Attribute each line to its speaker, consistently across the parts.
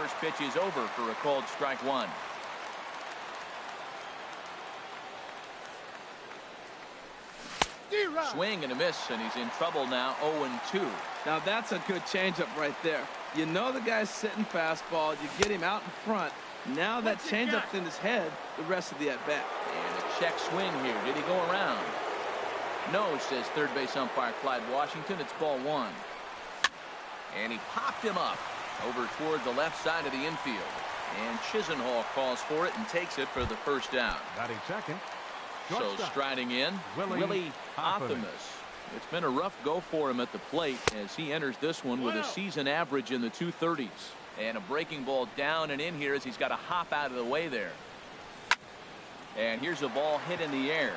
Speaker 1: first pitch is over for a called strike one. Swing and a miss, and he's in trouble now. 0-2.
Speaker 2: Now that's a good changeup right there. You know the guy's sitting fastball. You get him out in front. Now that changeup's in his head the rest of the at-bat.
Speaker 1: And a check swing here. Did he go around? No, says third base umpire Clyde Washington. It's ball one. And he popped him up over toward the left side of the infield. And Chisenhall calls for it and takes it for the first down.
Speaker 3: Batting second.
Speaker 1: So striding in, Willie Athamas. It's been a rough go for him at the plate as he enters this one with a season average in the 230s. And a breaking ball down and in here as he's got to hop out of the way there. And here's a ball hit in the air.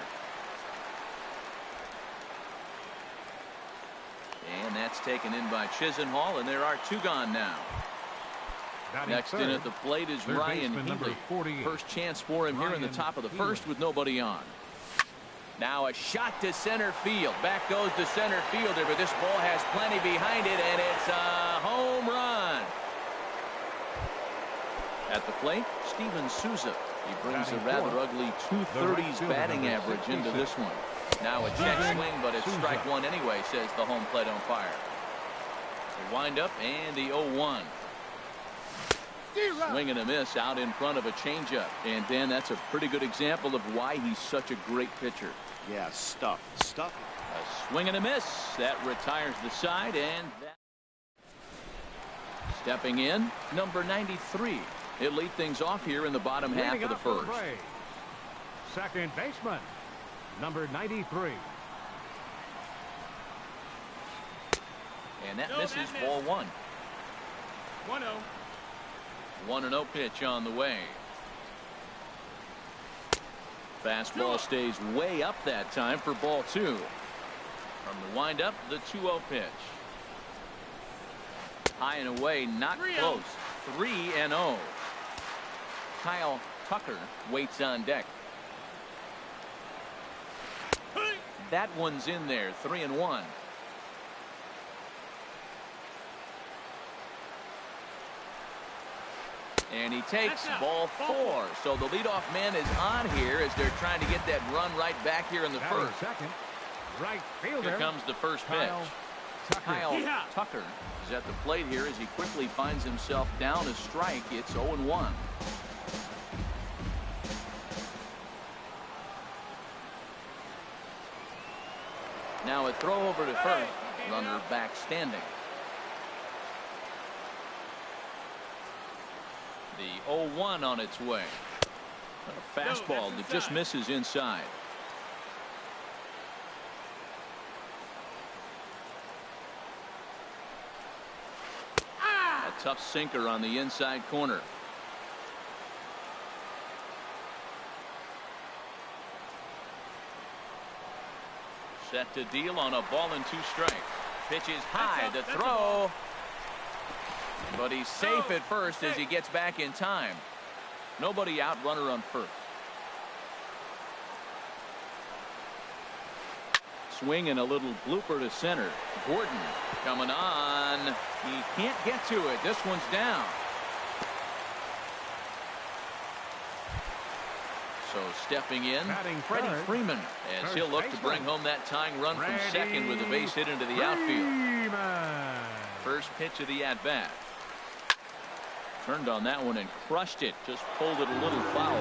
Speaker 1: And that's taken in by Chisenhall, and there are two gone now. Next in at the plate is Ryan Healy. First chance for him here in the top of the first with nobody on. Now a shot to center field. Back goes the center fielder, but this ball has plenty behind it, and it's a home run. At the plate, Steven Souza. He brings a rather ugly 230s batting average into this one. Now a check swing, but it's strike one anyway, says the home plate umpire. The windup and the 0-1. Swing and a miss out in front of a changeup. And Dan, that's a pretty good example of why he's such a great pitcher.
Speaker 4: Yeah, stuff.
Speaker 1: A swing and a miss. That retires the side, and that... Stepping in, number 93. He'll lead things off here in the bottom half of the first.
Speaker 3: Second baseman, number 93.
Speaker 1: And that misses ball one.
Speaker 5: 1-0.
Speaker 1: 1-0 pitch on the way. Fastball stays way up that time for ball two. From the windup, the 2-0 pitch. High and away, not close. 3-0. Kyle Tucker waits on deck. That one's in there. 3-1. And he takes ball four. So the leadoff man is on here as they're trying to get that run right back here in the first.
Speaker 3: Second, right fielder.
Speaker 1: Here comes the first pitch. Kyle Tucker is at the plate here as he quickly finds himself down a strike. It's 0-1. Now a throw over to first. Runner back standing. The 0-1 on its way. A fastball that just misses inside. A tough sinker on the inside corner. Set to deal on a ball and two strikes. Pitch is high. The throw. But he's safe at first as he gets back in time. Nobody out, runner on first. Swing and a little blooper to center. Gordon coming on. He can't get to it. This one's down. So stepping in, Freddie Freeman, as he'll look to bring home that tying run from second with a base hit into the outfield. First pitch of the at-bat. Turned on that one and crushed it. Just pulled it a little foul.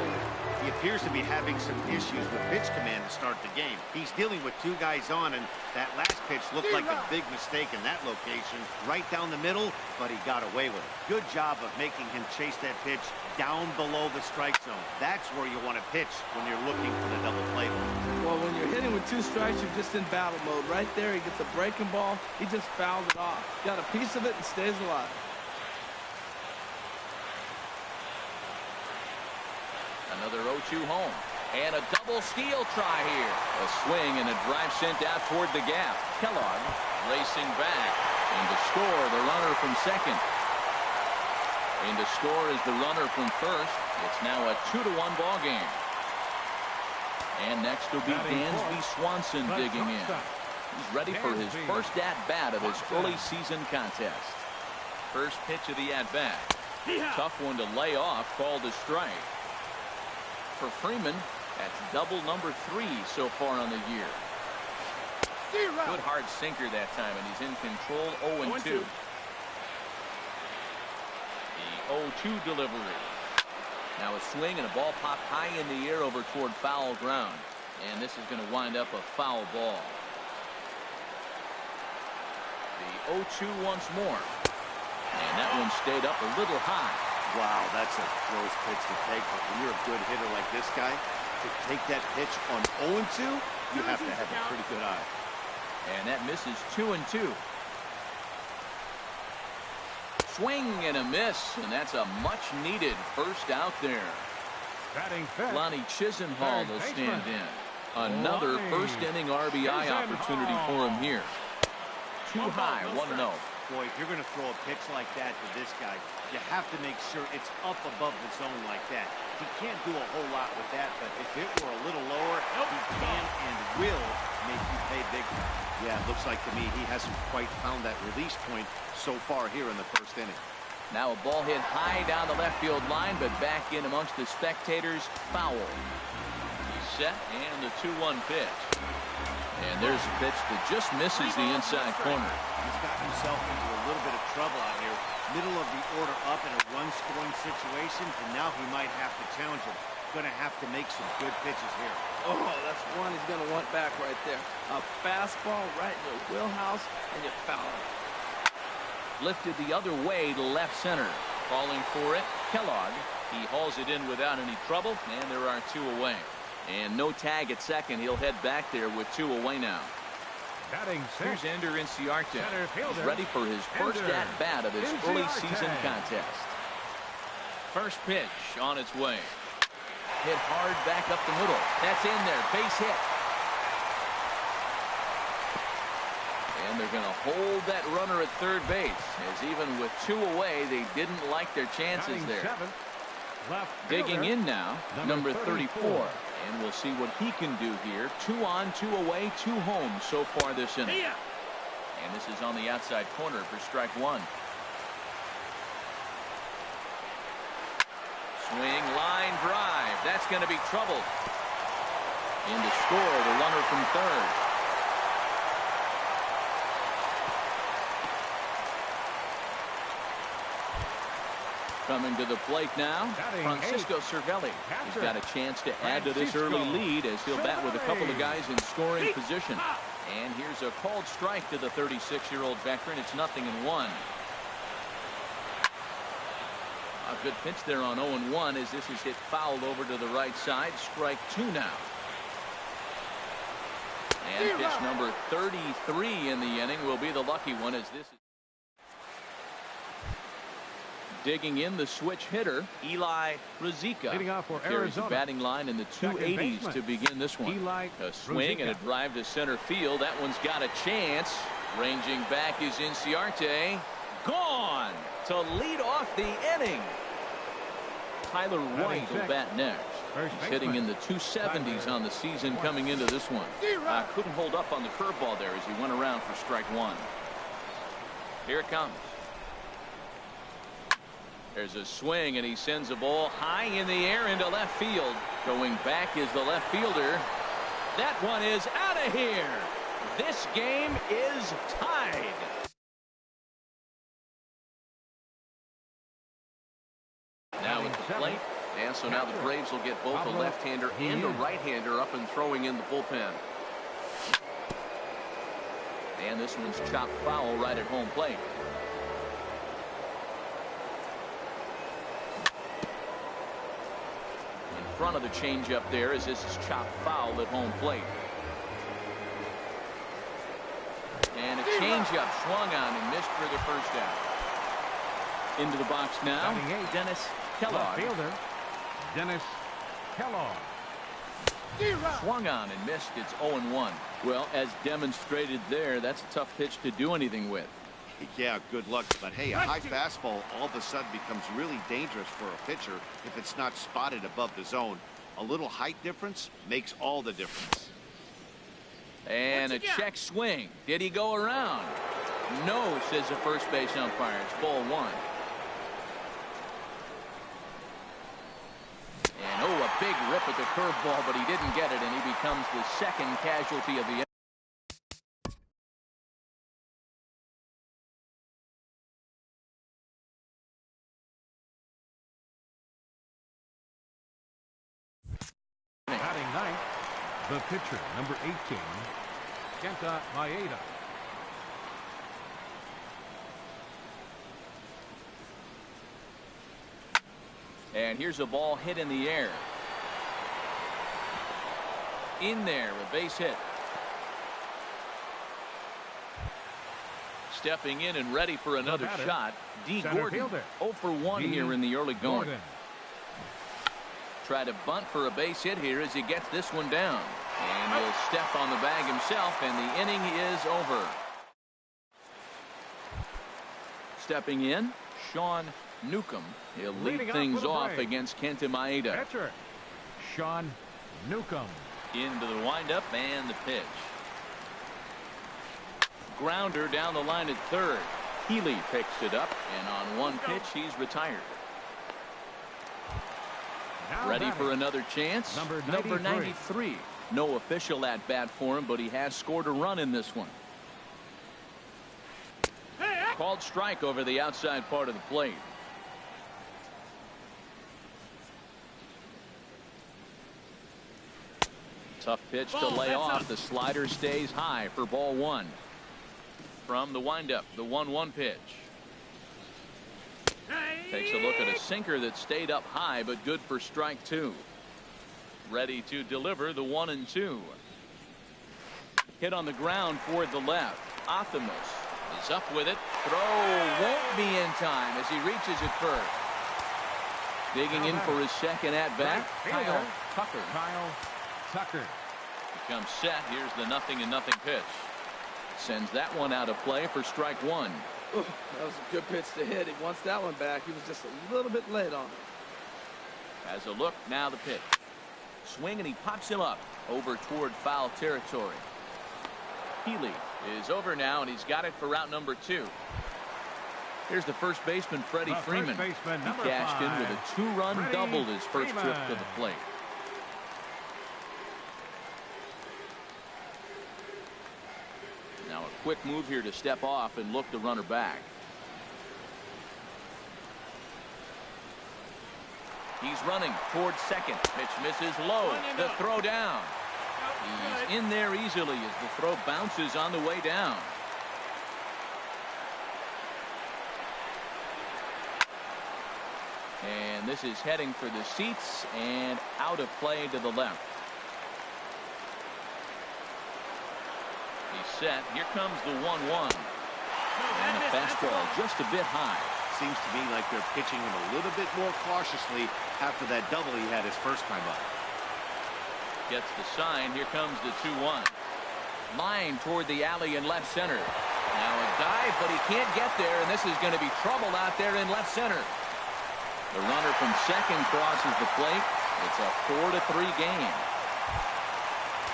Speaker 4: He appears to be having some issues with pitch command to start the game. He's dealing with two guys on, and that last pitch looked like a big mistake in that location. Right down the middle, but he got away with it. Good job of making him chase that pitch down below the strike zone. That's where you want to pitch when you're looking for the double play ball.
Speaker 2: Well, when you're hitting with two strikes, you're just in battle mode. Right there, he gets a breaking ball. He just fouled it off. Got a piece of it and stays alive.
Speaker 1: Another 0-2 home. And a double steal try here. A swing and a drive sent out toward the gap. Kellogg racing back. And to score, the runner from second. And to score is the runner from first. It's now a 2-1 ball game. And next will be Dansby Swanson digging in. He's ready for his first at-bat of his early season contest. First pitch of the at-bat. Tough one to lay off, called a strike. For Freeman, that's double number 3 so far on the year. Good hard sinker that time, and he's in control. 0-2. The 0-2 delivery. Now a swing and a ball popped high in the air over toward foul ground. And this is going to wind up a foul ball. The 0-2 once more. And that one stayed up a little high.
Speaker 4: Wow, that's a close pitch to take. But when you're a good hitter like this guy, to take that pitch on 0-2, you have to have a pretty good eye.
Speaker 1: And that misses 2-2. Swing and a miss, and that's a much-needed first out there.
Speaker 3: Batting fifth,
Speaker 1: Lonnie Chisenhall
Speaker 3: third
Speaker 1: will
Speaker 3: baseman.
Speaker 1: stand in. Another
Speaker 3: Lonnie
Speaker 1: first-inning RBI opportunity for him here. Too high, 1-0.
Speaker 4: Boy, if you're going to throw a pitch like that to this guy, you have to make sure it's up above the zone like that. He can't do a whole lot with that, but if it were a little lower, he can and will make you pay big time. Yeah, it looks like to me he hasn't quite found that release point so far here in the first inning.
Speaker 1: Now a ball hit high down the left field line, but back in amongst the spectators. Foul. He's set, and the 2-1 pitch. And there's a pitch that just misses the inside corner.
Speaker 4: He's got himself into a little bit of trouble out here. Middle of the order up in a run-scoring situation, and now he might have to challenge him. Going to have to make some good pitches here.
Speaker 2: Oh, that's one he's going to want back right there. A fastball right in your wheelhouse, and you foul it.
Speaker 1: Lifted the other way to left center. Calling for it, Kellogg. He hauls it in without any trouble, and there are 2 away. And no tag at second. He'll head back there with 2 away now.
Speaker 3: Batting
Speaker 1: Here's
Speaker 3: sixth,
Speaker 1: Ender Inciarte.
Speaker 3: center fielder,
Speaker 1: He's ready for his first
Speaker 3: Ender
Speaker 1: at-bat of his
Speaker 3: Inciarte.
Speaker 1: early season contest. First pitch on its way. Hit hard back up the middle. That's in there. Base hit. And they're going to hold that runner at third base, as even with 2 away, they didn't like their chances
Speaker 3: batting
Speaker 1: there.
Speaker 3: seventh, left
Speaker 1: Digging
Speaker 3: fielder,
Speaker 1: in now, number 34.
Speaker 3: 34.
Speaker 1: And we'll see what he can do here. 2 on, 2 away, 2 home so far this inning. And this is on the outside corner for strike 1. Swing, line drive. That's going to be trouble. In to score, the runner from third. Coming to the plate now,
Speaker 3: Batting
Speaker 1: Francisco
Speaker 3: eighth,
Speaker 1: Cervelli. He's
Speaker 3: catcher,
Speaker 1: got a chance to add to this
Speaker 3: Francisco
Speaker 1: early lead as he'll bat with a couple of
Speaker 3: Cervelli.
Speaker 1: guys in scoring position. And here's a called strike to the 36-year-old veteran. It's 0-1. A good pitch there on 0-1 as this is hit foul over to the right side. Strike 2 now. And pitch number 33 in the inning will be the lucky one as this is. Digging in the switch hitter, Eli Ruzicka.
Speaker 3: Leading off for
Speaker 1: Carries the
Speaker 3: Arizona.
Speaker 1: batting line in the 280s
Speaker 3: baseman,
Speaker 1: to begin this one.
Speaker 3: Eli
Speaker 1: A swing and a
Speaker 3: Ruzicka.
Speaker 1: drive to center field. That one's got a chance. Ranging back is Inciarte. Gone to lead off the inning. Tyler White will
Speaker 3: sixth,
Speaker 1: bat next.
Speaker 3: first
Speaker 1: He's hitting in
Speaker 3: baseman,
Speaker 1: the 270s
Speaker 3: Tyler
Speaker 1: on the season
Speaker 3: White.
Speaker 1: coming into this one. Couldn't hold up on the curveball there as he went around for strike 1. Here it comes. There's a swing, and he sends a ball high in the air into left field. Going back is the left fielder. That one is out of here. This game is tied. Now at the plate. And so now the Braves will get both a left-hander and a right-hander up and throwing in the bullpen. And this one's chopped foul right at home plate. In front of the changeup there as this is chopped foul at home plate. And a changeup swung on and missed for the first out. Into the box now,
Speaker 3: Batting eighth,
Speaker 1: Dennis
Speaker 3: left
Speaker 1: Kellogg.
Speaker 3: fielder, Dennis Kellogg.
Speaker 1: Swung on and missed. It's 0-1. Well, as demonstrated there, that's a tough pitch to do anything with.
Speaker 4: Yeah, good luck. But hey, a high fastball all of a sudden becomes really dangerous for a pitcher if it's not spotted above the zone. A little height difference makes all the difference.
Speaker 1: And a check swing. Did he go around? No, says the first base umpire. It's ball 1. big rip at the curveball, but he didn't get it, and he becomes the second casualty of the
Speaker 3: Batting ninth, the pitcher, number 18, Kenta Maeda.
Speaker 1: And here's a ball hit in the air. In there, a base hit. Stepping in and ready for another shot, D. Gordon. 0 for 1 here in the early going. Try to bunt for a base hit here as he gets this one down. And he'll step on the bag himself, and the inning is over. Stepping in, Sean Newcomb. He'll lead things off against Kenta Maeda.
Speaker 3: Pitcher, Sean Newcomb.
Speaker 1: Into the windup and the pitch. Grounder down the line at third. Healy picks it up, and on one pitch, he's retired.
Speaker 3: Now
Speaker 1: Ready
Speaker 3: batting,
Speaker 1: for another chance?
Speaker 3: Number
Speaker 1: 93. No official at bat for him, but he has scored a run in this one. Called strike over the outside part of the plate. Tough pitch to lay off. The slider stays high for ball one. From the windup, the 1-1 pitch. Takes a look at a sinker that stayed up high, but good for strike two. Ready to deliver the 1-2. Hit on the ground toward the left. Optimus is up with it. Throw won't be in time as he reaches it first. Digging in for his second at bat, Kyle Tucker.
Speaker 3: Kyle Tucker.
Speaker 1: Becomes set. Here's the 0-0 pitch. Sends that one out of play for strike one.
Speaker 2: Ooh, that was a good pitch to hit. He wants that one back. He was just a little bit late on it.
Speaker 1: Has a look. Now the pitch. Swing, and he pops him up over toward foul territory. Healy is over now, and he's got it for route number 2. Here's the first baseman, Freddie Freeman. He cashed in with a 2-run double his first trip to the plate. Now a quick move here to step off and look the runner back. He's running towards second. Pitch misses low. The throw down. He's in there easily as the throw bounces on the way down. And this is heading for the seats and out of play to the left. He's set. Here comes the 1-1. And a fastball just a bit high.
Speaker 4: Seems to me like they're pitching him a little bit more cautiously after that double he had his first time up.
Speaker 1: Gets the sign. Here comes the 2-1. Line toward the alley in left center. Now a dive, but he can't get there, and this is going to be trouble out there in left center. The runner from second crosses the plate. It's a 4-3 game.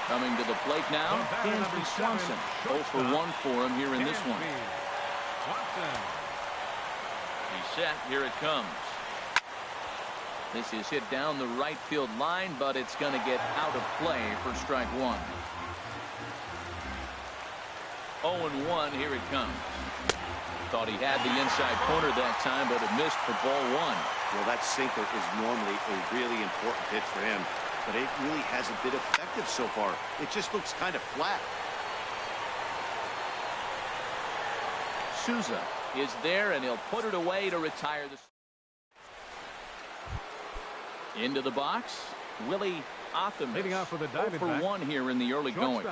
Speaker 1: Coming to the plate now, Dansby Swanson. 0 for 1 for him here in this one. He's set. Here it comes. This is hit down the right field line, but it's going to get out of play for strike one. 0-1. Here it comes. Thought he had the inside corner that time, but it missed for ball one.
Speaker 4: Well, that sinker is normally a really important pitch for him, but it really hasn't been effective so far. It just looks kind of flat.
Speaker 1: Souza is there, and he'll put it away to retire the. Into the box, Willie Optimus.
Speaker 3: Leading off with a
Speaker 1: 0 for 1 here in the early going.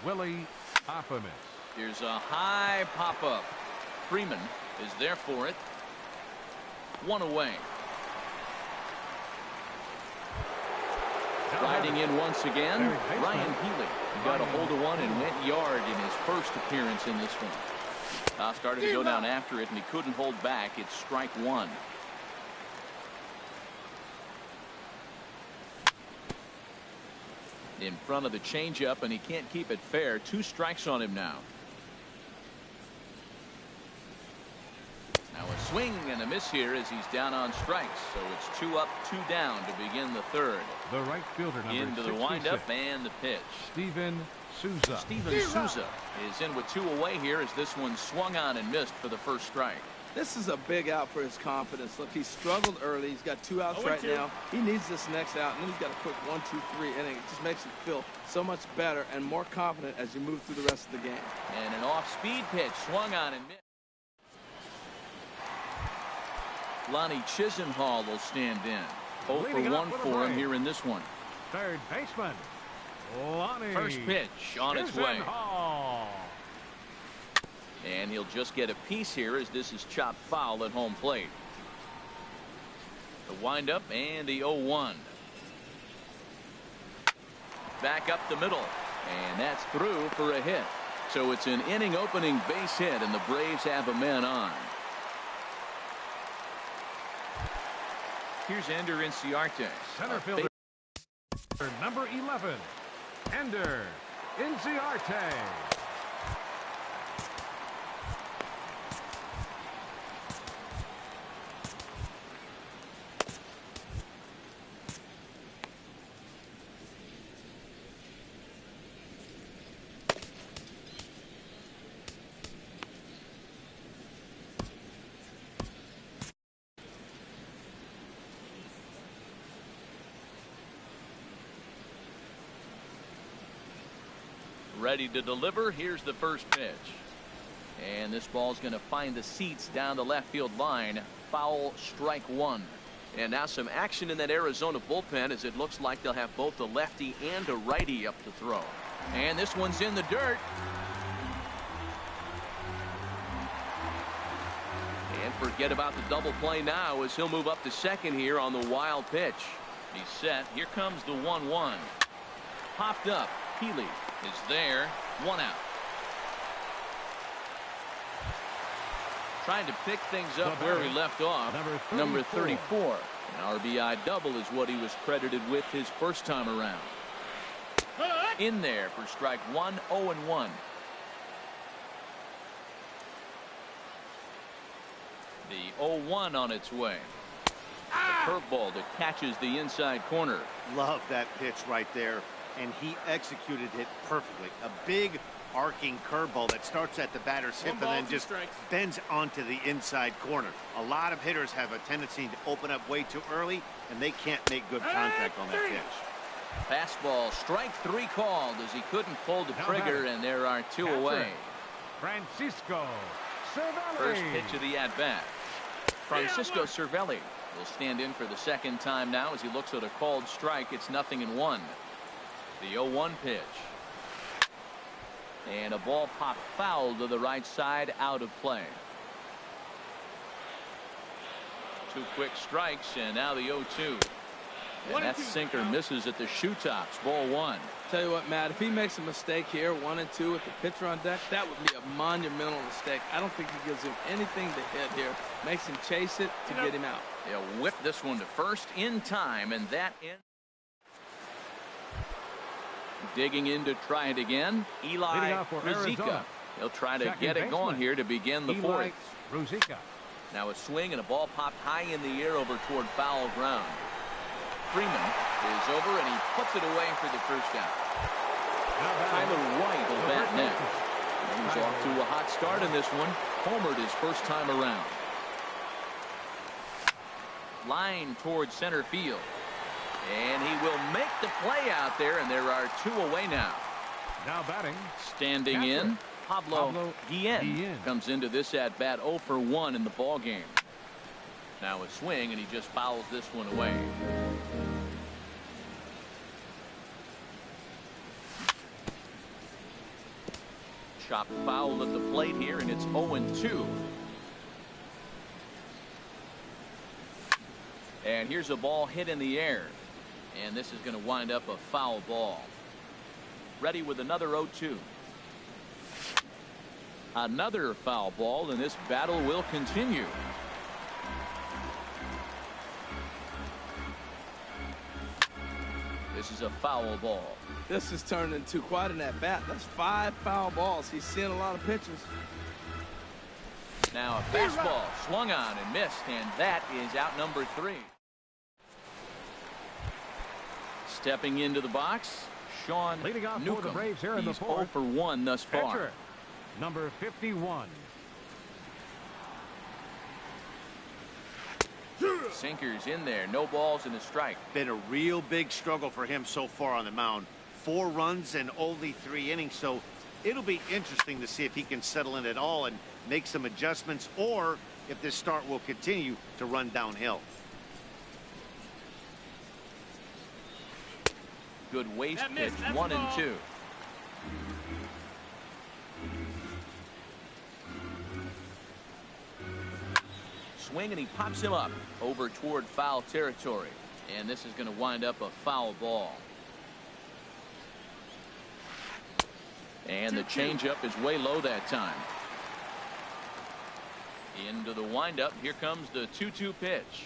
Speaker 3: Willie Optimus.
Speaker 1: Here's a high pop-up. Freeman is there for it. 1 away. Riding in once again, Ryan Healy. He got a hold of one and went yard in his first appearance in this one. Started to go down after it, and he couldn't hold back. It's strike one. In front of the changeup, and he can't keep it fair. 2 strikes on him now. Now a swing and a miss here as he's down on strikes. So it's 2 up, 2 down to begin the third.
Speaker 3: The right fielder, number
Speaker 1: Into the
Speaker 3: 66,
Speaker 1: windup and the pitch.
Speaker 3: Steven Souza.
Speaker 1: Steven Souza is in with 2 away here as this one swung on and missed for the first strike.
Speaker 2: This is a big out for his confidence. Look, he struggled early. He's got 2 outs right now. He needs this next out, and then he's got a quick 1, 2, 3 inning. It just makes him feel so much better and more confident as you move through the rest of the game.
Speaker 1: And an off-speed pitch swung on and missed. Lonnie Chisenhall will stand in. 0 for 1 for him here in this one.
Speaker 3: Third baseman, Lonnie.
Speaker 1: First pitch on its way. And he'll just get a piece here as this is chopped foul at home plate. The windup and the 0-1. Back up the middle. And that's through for a hit. So it's an inning opening base hit, and the Braves have a man on. Here's Ender Inciarte.
Speaker 3: Center fielder, number 11, Ender Inciarte.
Speaker 1: Ready to deliver. Here's the first pitch. And this ball's going to find the seats down the left field line. Foul, strike 1. And now some action in that Arizona bullpen as it looks like they'll have both a lefty and a righty up to throw. And this one's in the dirt. And forget about the double play now as he'll move up to second here on the wild pitch. He's set. Here comes the 1-1. Popped up. Healy is there. 1 out. Trying to pick things up where he left off. Number 34. An RBI double is what he was credited with his first time around. In there for strike 1, 0-1. The 0-1 on its way. A curveball that catches the inside corner.
Speaker 4: Love that pitch right there. And he executed it perfectly. A big arcing curveball that starts at the batter's hip and then just bends onto the inside corner. A lot of hitters have a tendency to open up way too early, and they can't make good contact on that pitch.
Speaker 1: Fastball, strike 3 called as he couldn't pull the trigger, and there are 2 away.
Speaker 3: Francisco Cervelli.
Speaker 1: First pitch of the at-bat. Francisco Cervelli will stand in for the second time now as he looks at a called strike. It's 0-1. The 0-1 pitch. And a ball popped foul to the right side, out of play. 2 quick strikes, and now the 0-2. And that sinker misses at the shoe tops. Ball 1.
Speaker 2: Tell you what, Matt, if he makes a mistake here, 1 and 2 with the pitcher on deck, that would be a monumental mistake. I don't think he gives him anything to hit here. Makes him chase it to get him out.
Speaker 1: They'll whip this one to first in time, and that ends. Digging in to try it again, Eli Ruzicka. He'll try to get it going here to begin the 4th.
Speaker 3: Ruzicka.
Speaker 1: Now a swing and a ball popped high in the air over toward foul ground. Freeman is over and he puts it away for the first out. Tyler White will bat next. He's off to a hot start in this one. Homered his first time around. Line towards center field. And he will make the play out there, and there are 2 away now.
Speaker 3: Now batting.
Speaker 1: Standing in, Pablo Guillen comes into this at bat 0 for 1 in the ball game. Now a swing, and he just fouls this one away. Chopped foul at the plate here, and it's 0-2. And here's a ball hit in the air. And this is going to wind up a foul ball. Ready with another 0-2. Another foul ball, and this battle will continue. This is a foul ball.
Speaker 2: This has turned into quite an at-bat. That's 5 foul balls. He's seeing a lot of pitches.
Speaker 1: Now a fastball swung on and missed, and that is out number 3. Stepping into the box, Sean
Speaker 3: Leading off for
Speaker 1: Newcomb.
Speaker 3: the Braves here in the
Speaker 1: He's 0
Speaker 3: fourth.
Speaker 1: for 1 thus far.
Speaker 3: Pitcher, number 51.
Speaker 1: Sinkers in there, no balls and a strike.
Speaker 4: Been a real big struggle for him so far on the mound. 4 runs and only 3 innings, so it'll be interesting to see if he can settle in at all and make some adjustments, or if this start will continue to run downhill.
Speaker 1: Good waste
Speaker 5: That
Speaker 1: pitch,
Speaker 5: missed. That's
Speaker 1: 1
Speaker 5: a
Speaker 1: and
Speaker 5: ball.
Speaker 1: 2. Swing, and he pops him up over toward foul territory, and this is going to wind up a foul ball. And the changeup is way low that time. Into the windup. Here comes the 2-2 pitch.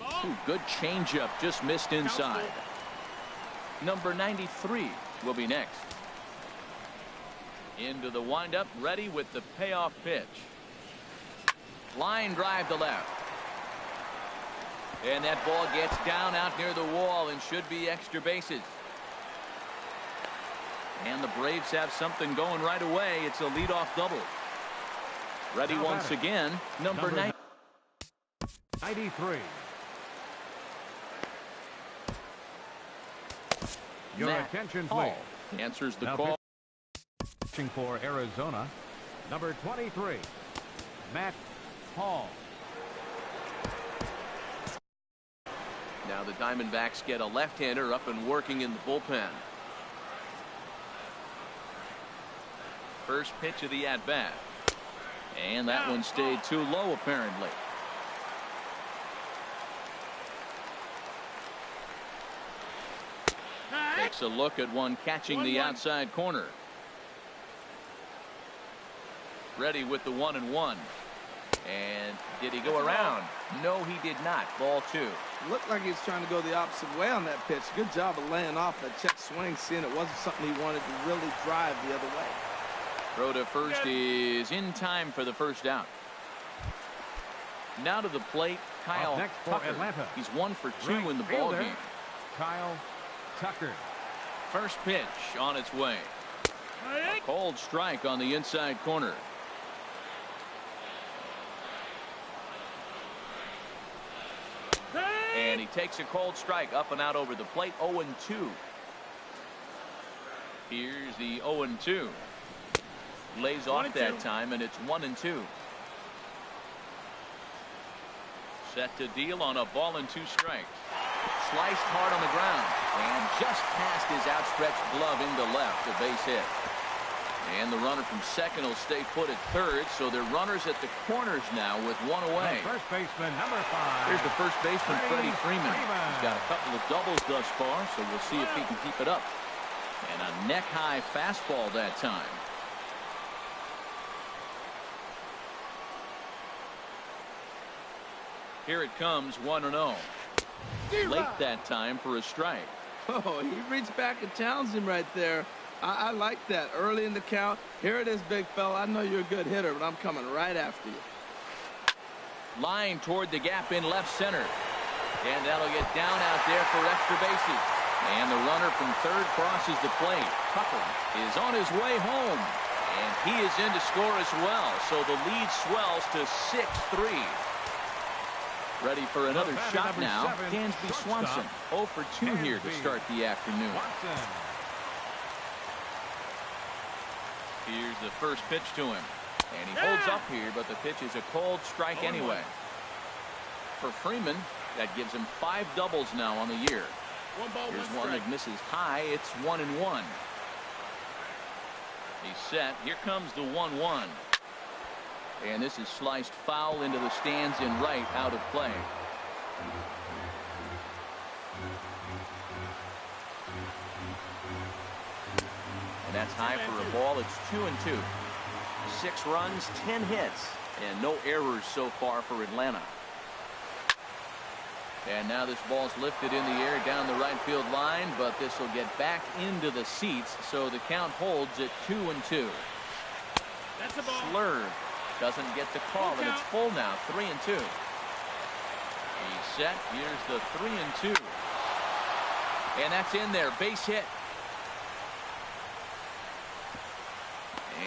Speaker 1: Ooh, good changeup, just missed inside. Number 93 will be next. Into the windup, ready with the payoff pitch. Line drive to left. And that ball gets down out near the wall and should be extra bases. And the Braves have something going right away. It's a leadoff double. Ready once again, number
Speaker 3: 93. Your
Speaker 1: Matt
Speaker 3: attention,
Speaker 1: Hall
Speaker 3: please.
Speaker 1: answers the
Speaker 3: Now
Speaker 1: call.
Speaker 3: Pitching for Arizona, number 23, Matt Hall.
Speaker 1: Now the Diamondbacks get a left-hander up and working in the bullpen. First pitch of the at-bat. And that one stayed too low, apparently. Takes a look at one catching the outside corner. Ready with the 1-1. And did he go around? No, he did not. Ball 2.
Speaker 2: Looked like he was trying to go the opposite way on that pitch. Good job of laying off that check swing, seeing it wasn't something he wanted to really drive the other way.
Speaker 1: Throw to first is in time for the first out. Now to the plate, Kyle
Speaker 3: next for
Speaker 1: Tucker.
Speaker 3: Atlanta.
Speaker 1: He's 1 for 2
Speaker 3: Right
Speaker 1: in the
Speaker 3: fielder,
Speaker 1: ballgame.
Speaker 3: Kyle Tucker.
Speaker 1: First pitch on its way. A cold strike on the inside corner. And he takes a cold strike up and out over the plate. 0-2. Here's the 0-2. Lays off that time, and it's 1-2. Set to deal on a ball and 2 strikes. Sliced hard on the ground and just past his outstretched glove into left, a base hit. And the runner from second will stay put at third, so they're runners at the corners now with 1 away.
Speaker 3: The first baseman, number 5.
Speaker 1: Here's the first baseman, Freddie Freeman. He's got a couple of doubles thus far, so we'll see if he can keep it up. And a neck-high fastball that time. Here it comes, 1-0. Late that time for a strike.
Speaker 2: Oh, he reached back and challenged him right there. I like that. Early in the count. Here it is, big fella. I know you're a good hitter, but I'm coming right after you.
Speaker 1: Line toward the gap in left center. And that'll get down out there for extra bases. And the runner from third crosses the plate. Tucker is on his way home. And he is in to score as well. So the lead swells to 6-3. Ready for another shot now. Dansby Swanson 0 for 2 here to start the afternoon. Here's the first pitch to him. And he holds up here, but the pitch is a cold strike anyway. For Freeman, that gives him 5 doubles now on the year. Here's one that misses high. It's 1-1. He's set. Here comes the 1-1. And this is sliced foul into the stands in right, out of play. And that's high for a ball. It's 2-2. 6 runs, 10 hits, and no errors so far for Atlanta. And now this ball's lifted in the air down the right field line, but this will get back into the seats, so the count holds at 2-2.
Speaker 5: That's a ball.
Speaker 1: Slurve Doesn't get the call, and it's full now, 3-2. He's set. Here's the 3-2. And that's in there. Base hit.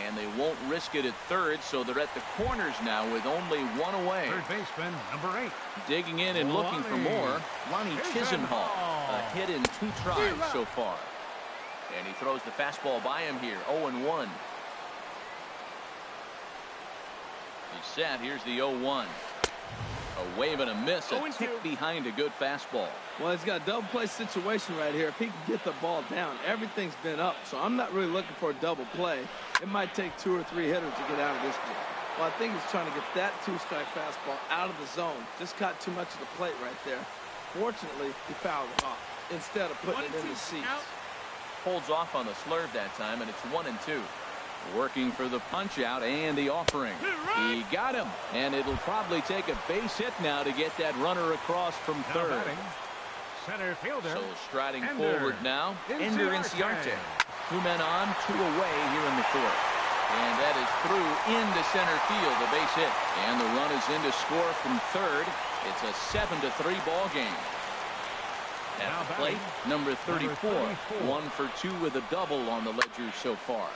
Speaker 1: And they won't risk it at third, so they're at the corners now with only one away.
Speaker 3: Third baseman, number 8.
Speaker 1: Digging in and looking for more, Lonnie Chisenhall. A hit in 2 tries so far. And he throws the fastball by him here, 0-1. He's set. Here's the 0-1. A wave and a miss, a tick behind a good fastball.
Speaker 2: Well, he's got a double play situation right here. If he can get the ball down, everything's been up. So I'm not really looking for a double play. It might take 2 or 3 hitters to get out of this one. Well, I think he's trying to get that 2-strike fastball out of the zone. Just caught too much of the plate right there. Fortunately, he fouled it off instead of putting it in the seats.
Speaker 1: Holds off on the slurve that time, and it's 1-2. Working for the punch out and the offering. He got him, and it'll probably take a base hit now to get that runner across from third.
Speaker 3: Center fielder.
Speaker 1: So striding forward now, Ender Inciarte. 2 men on, 2 away here in the 4th. And that is through into center field, a base hit. And the run is in to score from third. It's a 7-3 ball game. At the plate, number 34. 1 for 2 with a double on the ledger so far.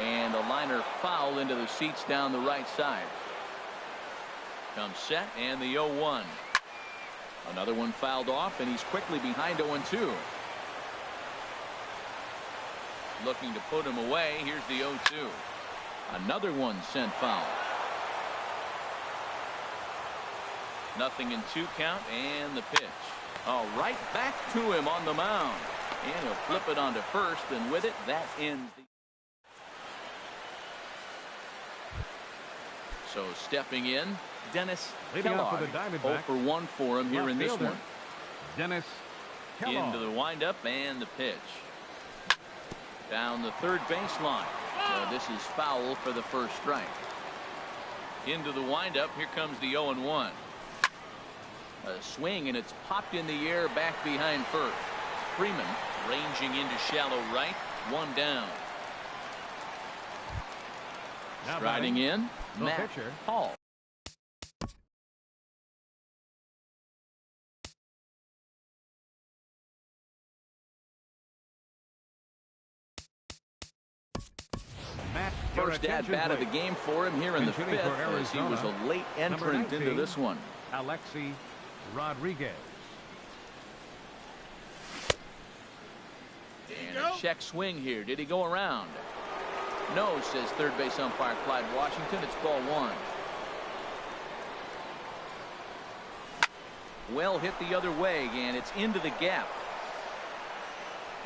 Speaker 1: And a liner foul into the seats down the right side. Comes set, and the 0-1. Another one fouled off, and he's quickly behind 0-2. Looking to put him away. Here's the 0-2. Another one sent foul. Nothing in 2 count, and the pitch. Oh, right back to him on the mound. And he'll flip it onto first, and with it, that ends the... So stepping in, Dennis Kellogg. 0 for 1 for him here in this one.
Speaker 3: Dennis Kellogg.
Speaker 1: Into the windup and the pitch. Down the third baseline. So this is foul for the first strike. Into the windup. Here comes the 0-1. A swing, and it's popped in the air back behind first. Freeman ranging into shallow right. 1 down.
Speaker 3: Now
Speaker 1: striding in, Matt
Speaker 3: pitcher.
Speaker 1: Hall. First at bat of the game for him here in the 5th, as he was a late entrant into this one.
Speaker 3: Alexi Rodriguez.
Speaker 1: And a check swing here. Did he go around? No, says third base umpire Clyde Washington. It's ball 1. Well hit the other way, and it's into the gap.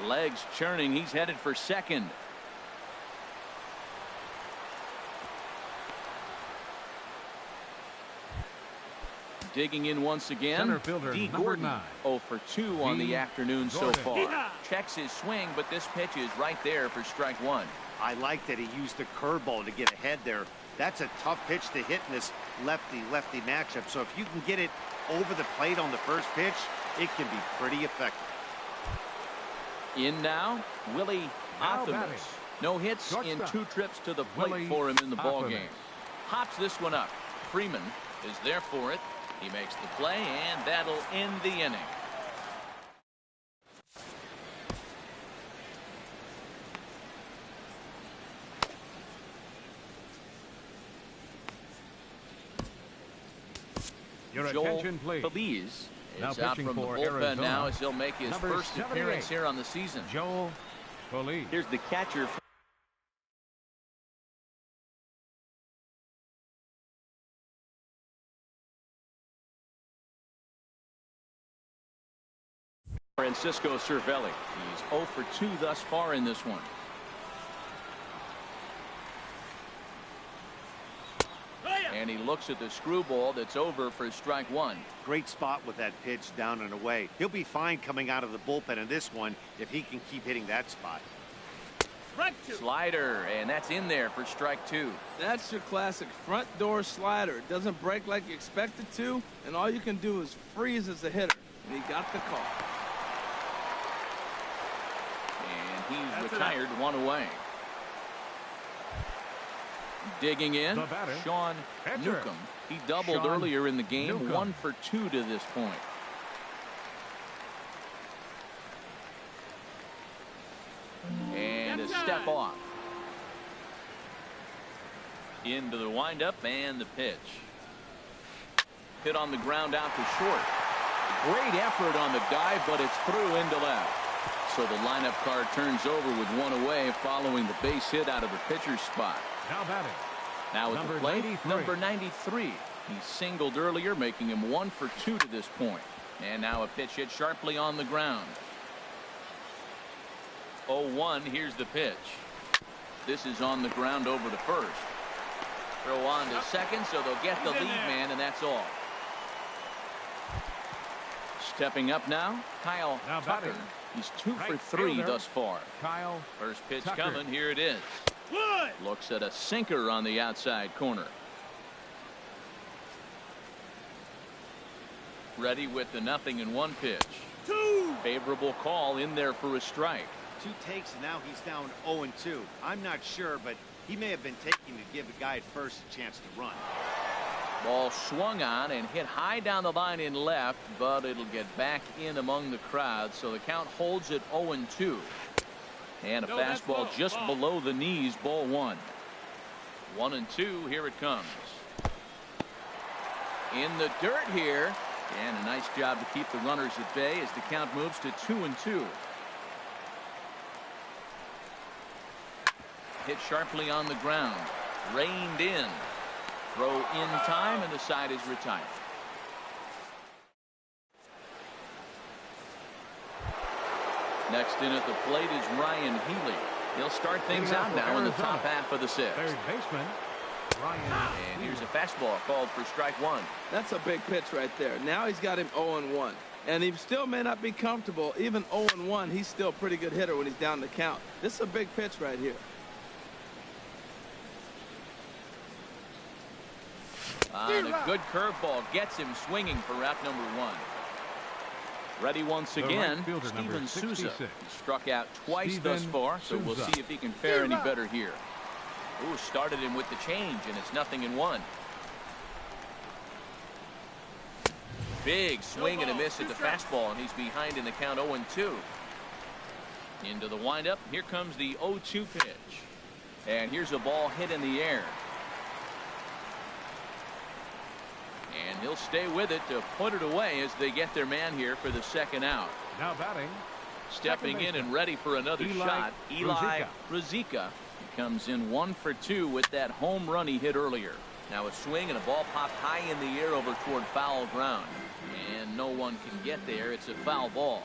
Speaker 1: Legs churning. He's headed for second. Digging in once again.
Speaker 3: Center fielder,
Speaker 1: D.
Speaker 3: number
Speaker 1: Gordon.
Speaker 3: 9.
Speaker 1: 0 for 2 on the afternoon so far.
Speaker 3: Yeah.
Speaker 1: Checks his swing, but this pitch is right there for strike 1.
Speaker 4: I like that he used the curveball to get ahead there. That's a tough pitch to hit in this lefty-lefty matchup. So if you can get it over the plate on the first pitch, it can be pretty effective.
Speaker 1: In now, Willie Athamas. No hits in 2 trips to the plate for him in the ball game. Hops this one up. Freeman is there for it. He makes the play, and that'll end the inning.
Speaker 3: Your
Speaker 1: Joel
Speaker 3: attention, please.
Speaker 1: Feliz
Speaker 3: Now
Speaker 1: is out
Speaker 3: pitching
Speaker 1: from the
Speaker 3: for
Speaker 1: bullpen
Speaker 3: Arizona,
Speaker 1: now as he'll make his
Speaker 3: number
Speaker 1: first
Speaker 3: 78.
Speaker 1: appearance here on the season.
Speaker 3: Joel Feliz.
Speaker 1: Here's the catcher. Francisco Cervelli. He's 0 for 2 thus far in this one. And he looks at the screwball that's over for strike 1.
Speaker 4: Great spot with that pitch down and away. He'll be fine coming out of the bullpen in this one if he can keep hitting that spot.
Speaker 1: Slider, and that's in there for strike 2.
Speaker 2: That's your classic front door slider. It doesn't break like you expect it to, and all you can do is freeze as a hitter. And he got the call.
Speaker 1: And he's retired, 1 away. Digging in,
Speaker 3: The batter,
Speaker 1: Sean
Speaker 3: pitcher.
Speaker 1: Newcomb. He doubled
Speaker 3: Sean
Speaker 1: earlier in the game,
Speaker 3: Newcomb.
Speaker 1: 1 for 2 to this point. And a step off. Into the windup and the pitch. Hit on the ground out to short. Great effort on the dive, but it's through into left. So the lineup card turns over with 1 away following the base hit out of the pitcher's spot.
Speaker 3: Now batting.
Speaker 1: Now at
Speaker 3: Number
Speaker 1: the plate,
Speaker 3: 93.
Speaker 1: number 93. He singled earlier, making him 1 for 2 to this point. And now a pitch hit sharply on the ground. 0-1. Here's the pitch. This is on the ground over to first. Throw on to second, so they'll get the lead man, and that's all. Stepping up now, Kyle
Speaker 3: Now
Speaker 1: Tucker.
Speaker 3: batting.
Speaker 1: He's 2 for
Speaker 3: Right
Speaker 1: 3
Speaker 3: fielder.
Speaker 1: thus far.
Speaker 3: Kyle
Speaker 1: First pitch
Speaker 3: Tucker.
Speaker 1: coming. Here it is.
Speaker 5: One.
Speaker 1: Looks at a sinker on the outside corner. Ready with the 0-1 pitch.
Speaker 5: 2.
Speaker 1: Favorable call in there for a strike.
Speaker 4: 2 takes, and now he's down 0-2. I'm not sure, but he may have been taking to give the guy at first a chance to run.
Speaker 1: Ball swung on and hit high down the line in left, but it'll get back in among the crowd, so the count holds at 0-2. And a
Speaker 5: No, that's
Speaker 1: fastball
Speaker 5: ball.
Speaker 1: just
Speaker 5: Ball.
Speaker 1: below the knees, ball 1. 1-2, here it comes. In the dirt here, and a nice job to keep the runners at bay as the count moves to 2-2. Hit sharply on the ground, reined in. Throw in time, and the side is retired. Next in at the plate is Ryan Healy. He'll start things out now in the top half of the 6th.
Speaker 3: Third baseman Ryan.
Speaker 1: And here's a fastball called for strike 1.
Speaker 2: That's a big pitch right there. Now he's got him 0-1. And he still may not be comfortable. Even 0-1, he's still a pretty good hitter when he's down the count. This is a big pitch right here.
Speaker 1: And a good curveball gets him swinging for route number 1. Ready once
Speaker 3: The right
Speaker 1: again,
Speaker 3: fielder, number
Speaker 1: Steven Souza.
Speaker 3: 66.
Speaker 1: He struck out twice thus
Speaker 3: Steven
Speaker 1: far, so we'll
Speaker 3: Souza.
Speaker 1: see if he can fare any better here. Ooh, started him with the change, and it's 0-1. Big swing and a miss at the fastball, and he's behind in the count 0-2. Into the windup. Here comes the 0-2 pitch. And here's a ball hit in the air. And he'll stay with it to put it away as they get their man here for the 2nd out.
Speaker 3: Now batting.
Speaker 1: Stepping in and ready for another
Speaker 3: Eli
Speaker 1: shot, Eli
Speaker 3: Ruzicka.
Speaker 1: Ruzicka. He comes in 1 for 2 with that home run he hit earlier. Now a swing and a ball popped high in the air over toward foul ground. And no one can get there. It's a foul ball.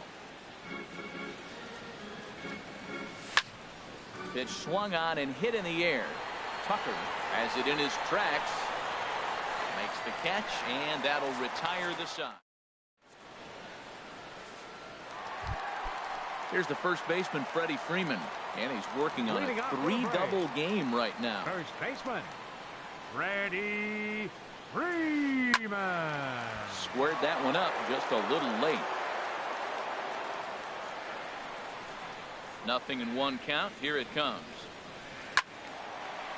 Speaker 1: Pitch swung on and hit in the air. Tucker has it in his tracks. Makes the catch, and that'll retire the side. Here's the first baseman, Freddie Freeman, and he's working on
Speaker 3: Leading
Speaker 1: a
Speaker 3: off for the
Speaker 1: 3-double game right now.
Speaker 3: First baseman Freddie Freeman.
Speaker 1: Squared that one up just a little late. 0-1 count. Here it comes.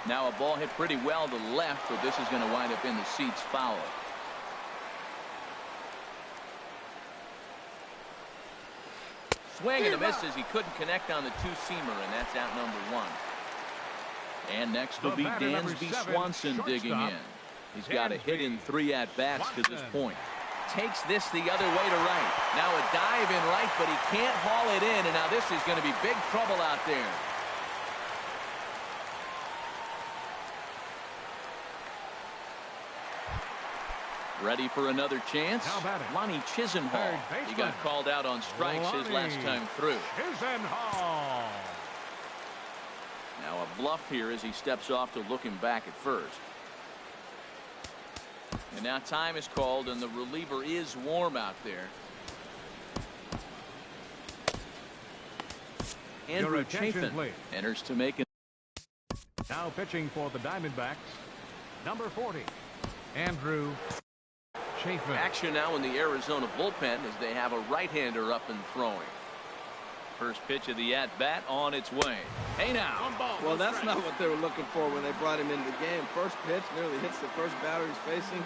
Speaker 1: Now a ball hit pretty well to the left, but this is going to wind up in the seats foul. Swing and a miss as he couldn't connect on the 2-seamer, and that's out number 1. And next will
Speaker 3: The
Speaker 1: be
Speaker 3: batter, number
Speaker 1: Dansby
Speaker 3: 7,
Speaker 1: Swanson digging
Speaker 3: shortstop,
Speaker 1: in. He's got a hit in 3 at-bats to this
Speaker 3: Swanson.
Speaker 1: point. Takes this the other way to right. Now a dive in right, but he can't haul it in, and now this is going to be big trouble out there. Ready for another chance?
Speaker 3: Now batting.
Speaker 1: Lonnie Chisenhall.
Speaker 3: Third
Speaker 1: He
Speaker 3: baseman.
Speaker 1: got called out on strikes his last
Speaker 3: Lonnie
Speaker 1: time through.
Speaker 3: Chisenhall.
Speaker 1: Now a bluff here as he steps off to look him back at first. And now time is called, and the reliever is warm out there. Andrew
Speaker 3: attention,
Speaker 1: Chafin
Speaker 3: please.
Speaker 1: enters to make it.
Speaker 3: Now pitching for the Diamondbacks, number 40, Andrew Chafin.
Speaker 1: Action now in the Arizona bullpen as they have a right-hander up and throwing. first pitch of the at-bat on its way. Hey now.
Speaker 5: One ball.
Speaker 2: Well,
Speaker 5: no
Speaker 2: that's
Speaker 5: strikes.
Speaker 2: not what they were looking for when they brought him into the game. First pitch nearly hits the first batter he's facing.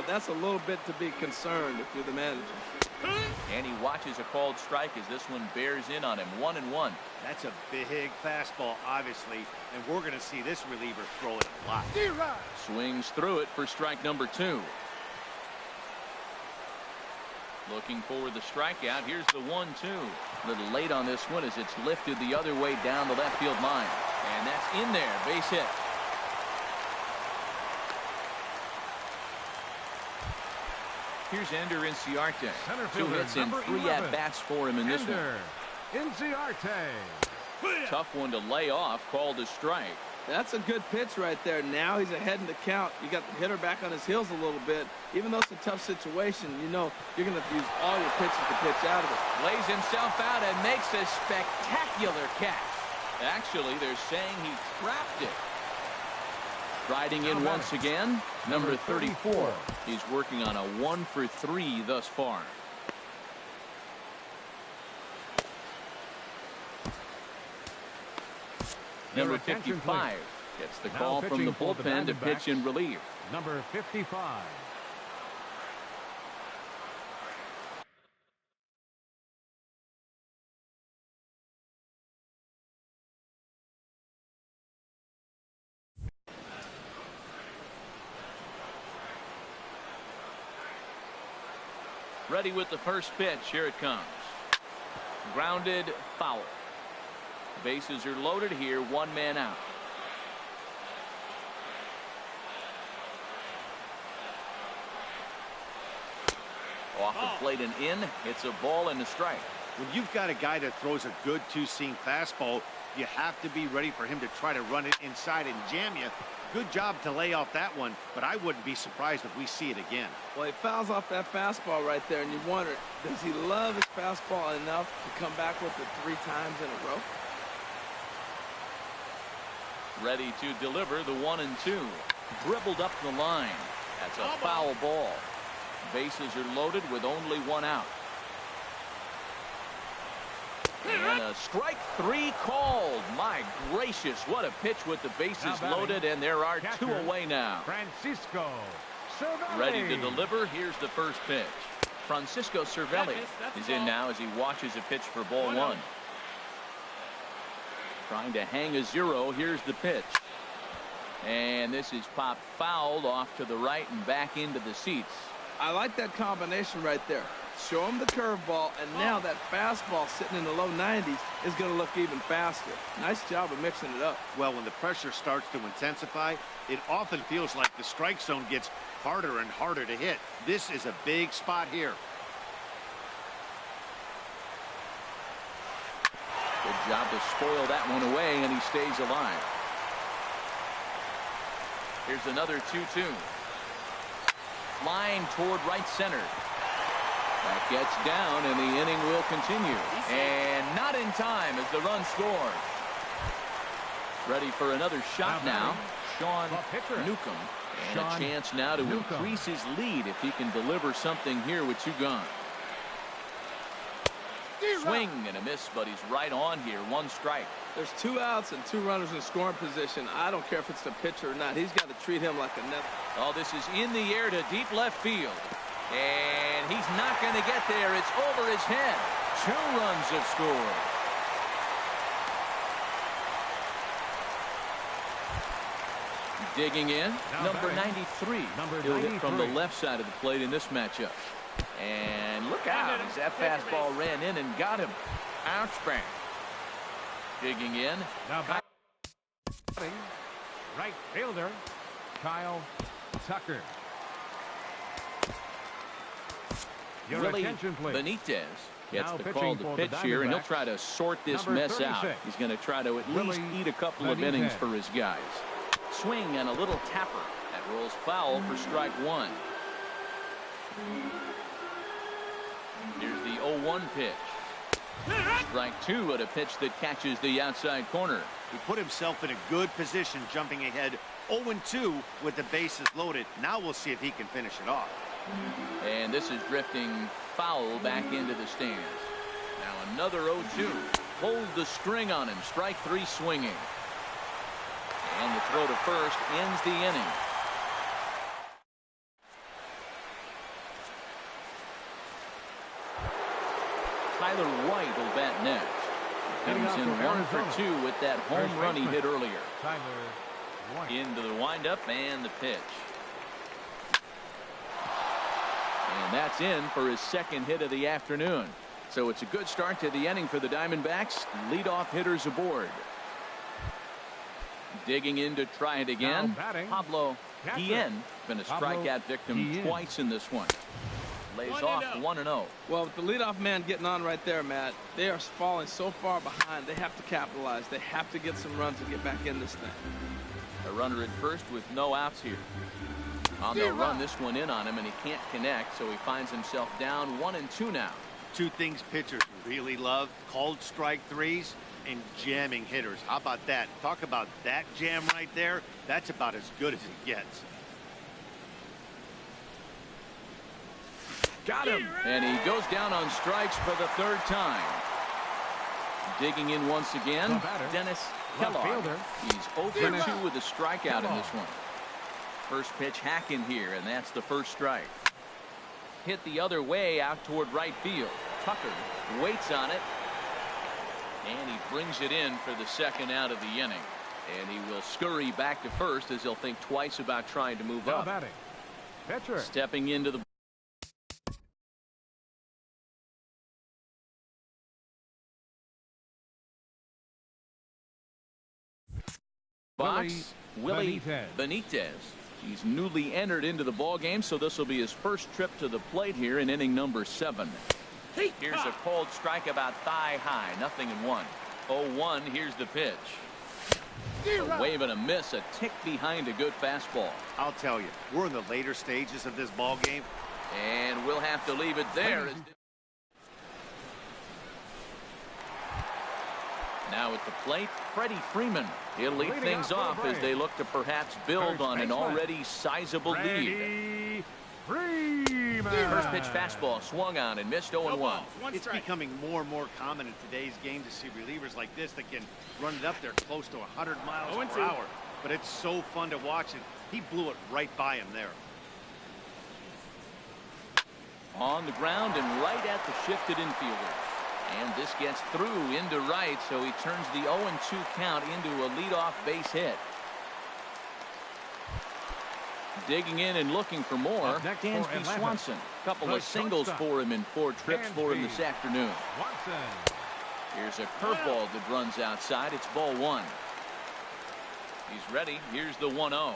Speaker 2: That's a little bit to be concerned if you're the manager.
Speaker 1: And he watches a called strike as this one bears in on him. 1-1.
Speaker 4: That's a big fastball, obviously, and we're going to see this reliever throw it a lot.
Speaker 1: Swings through it for strike number 2. Looking for the strikeout. Here's the 1-2. A little late on this one as it's lifted the other way down the left field line. And that's in there. Base hit. Here's Ender Inciarte.
Speaker 3: Center
Speaker 1: 2
Speaker 3: fielder,
Speaker 1: hits and
Speaker 3: number
Speaker 1: 3
Speaker 3: 11.
Speaker 1: at-bats for him in this one.
Speaker 3: Ender Inciarte.
Speaker 1: Tough one to lay off. Called a strike.
Speaker 2: That's a good pitch right there. Now he's ahead in the count. You got the hitter back on his heels a little bit. Even though it's a tough situation, you know you're going to have to use all your pitches to pitch out of it.
Speaker 1: Lays himself out and makes a spectacular catch. Actually, they're saying he trapped it. Riding in once again, number 34. He's working on a 1 for 3 thus far. Number 55 gets the call from the bullpen to pitch in relief.
Speaker 3: Number 55.
Speaker 1: Ready with the first pitch. Here it comes. Grounded foul. Bases are loaded here. 1 man out. Off the plate and in. It's a ball and a strike.
Speaker 4: When you've got a guy that throws a good two-seam fastball, you have to be ready for him to try to run it inside and jam you. Good job to lay off that one, but I wouldn't be surprised if we see it again.
Speaker 2: Well, he fouls off that fastball right there, and you wonder, does he love his fastball enough to come back with it 3 times in a row?
Speaker 1: Ready to deliver the 1-2. Dribbled up the line. That's a foul ball. Bases are loaded with only 1 out. And a strike 3 called. My gracious, what a pitch with the bases loaded, and there are 2 away now.
Speaker 3: Francisco Cervelli.
Speaker 1: Ready to deliver. Here's the first pitch. Francisco Cervelli is in now as he watches a pitch for ball 1. Trying to hang a 0. Here's the pitch. And this is popped fouled off to the right and back into the seats.
Speaker 2: I like that combination right there. Show him the curveball, and now that fastball sitting in the low 90s is going to look even faster. Nice job of mixing it up.
Speaker 4: Well, when the pressure starts to intensify, it often feels like the strike zone gets harder and harder to hit. This is a big spot here.
Speaker 1: Good job to spoil that one away, and he stays alive. Here's another 2-2. Line toward right center. That gets down, and the inning will continue. And not in time as the run scores. Ready for another shot now. Sean Newcomb. And a chance now to increase his lead if he can deliver something here with 2 gone. Swing and a miss, but he's right on here. 1 strike.
Speaker 2: There's 2 outs and 2 runners in scoring position. I don't care if it's the pitcher or not. He's got to treat him like a net.
Speaker 1: Oh, this is in the air to deep left field. And he's not going to get there. It's over his head. 2 runs have scored. Digging in, number 93. He'll hit from the left side of the plate in this matchup. And look out as that fastball ran in and got him. Ouch bang. Digging in.
Speaker 3: Now back. Right fielder Kyle Tucker. Your
Speaker 1: Willie
Speaker 3: attention, please.
Speaker 1: Benitez gets
Speaker 3: Now
Speaker 1: the
Speaker 3: pitching
Speaker 1: call to
Speaker 3: for
Speaker 1: pitch
Speaker 3: the
Speaker 1: here, and he'll
Speaker 3: Diamondbacks,
Speaker 1: try to sort this
Speaker 3: number
Speaker 1: mess out.
Speaker 3: 36,
Speaker 1: He's going to try to at least
Speaker 3: Willie
Speaker 1: eat a couple of innings
Speaker 3: Benitez.
Speaker 1: for his guys. Swing and a little tapper. That rolls foul for strike 1. Here's the 0-1 pitch. Strike 2 at a pitch that catches the outside corner.
Speaker 4: He put himself in a good position jumping ahead 0-2 with the bases loaded. Now we'll see if he can finish it off.
Speaker 1: And this is drifting foul back into the stands. Now another 0-2. pulled the string on him. Strike 3 swinging. And the throw to first ends the inning. Tyler White will bat next. Comes in 1 for 2 with that home run he hit earlier. Into the windup and the pitch. And that's in for his second hit of the afternoon. So it's a good start to the inning for the Diamondbacks. Leadoff hitters aboard. Digging in to try it again. Pablo Guillen been a strikeout victim twice in this one. Lays off 1-0.
Speaker 2: Well, with the leadoff man getting on right there, Matt, they are falling so far behind. They have to capitalize. They have to get some runs and get back in this thing.
Speaker 1: A runner at first with no outs here. They'll run this one in on him, and he can't connect, so he finds himself down 1-2 now.
Speaker 4: Two things pitchers really love: called strike threes and jamming hitters. How about that? Talk about that jam right there. That's about as good as it gets.
Speaker 1: Got him. And he goes down on strikes for the third time. Digging in once again, Dennis Kellogg. He's 0 for 2 with a strikeout in this one. First pitch hacking here, and that's the first strike. Hit the other way out toward right field. Tucker waits on it, and he brings it in for the second out of the inning. And he will scurry back to first as he'll think twice about trying to move up. Stepping into the box, Willie Benitez. He's newly entered into the ball game, so this will be his first trip to the plate here in inning number 7. Here's a called strike about thigh high, 0-1. 0-1. Here's the pitch. A wave and a miss, a tick behind a good fastball.
Speaker 4: I'll tell you, we're in the later stages of this ball game,
Speaker 1: and we'll have to leave it there. Now at the plate, Freddie Freeman. He'll lead things off as they look to perhaps build on an already sizable lead. First pitch fastball swung on and missed 0-1.
Speaker 4: It's becoming more and more common in today's game to see relievers like this that can run it up there close to 100 miles per hour. But it's so fun to watch it. He blew it right by him there.
Speaker 1: On the ground and right at the shifted infielder. And this gets through into right, so he turns the 0-2 count into a leadoff base hit. Digging in and looking for more, Dansby Swanson. A couple of singles for him in 4 trips for him this afternoon. Here's a curveball that runs outside. It's ball 1. He's ready. Here's the 1-0.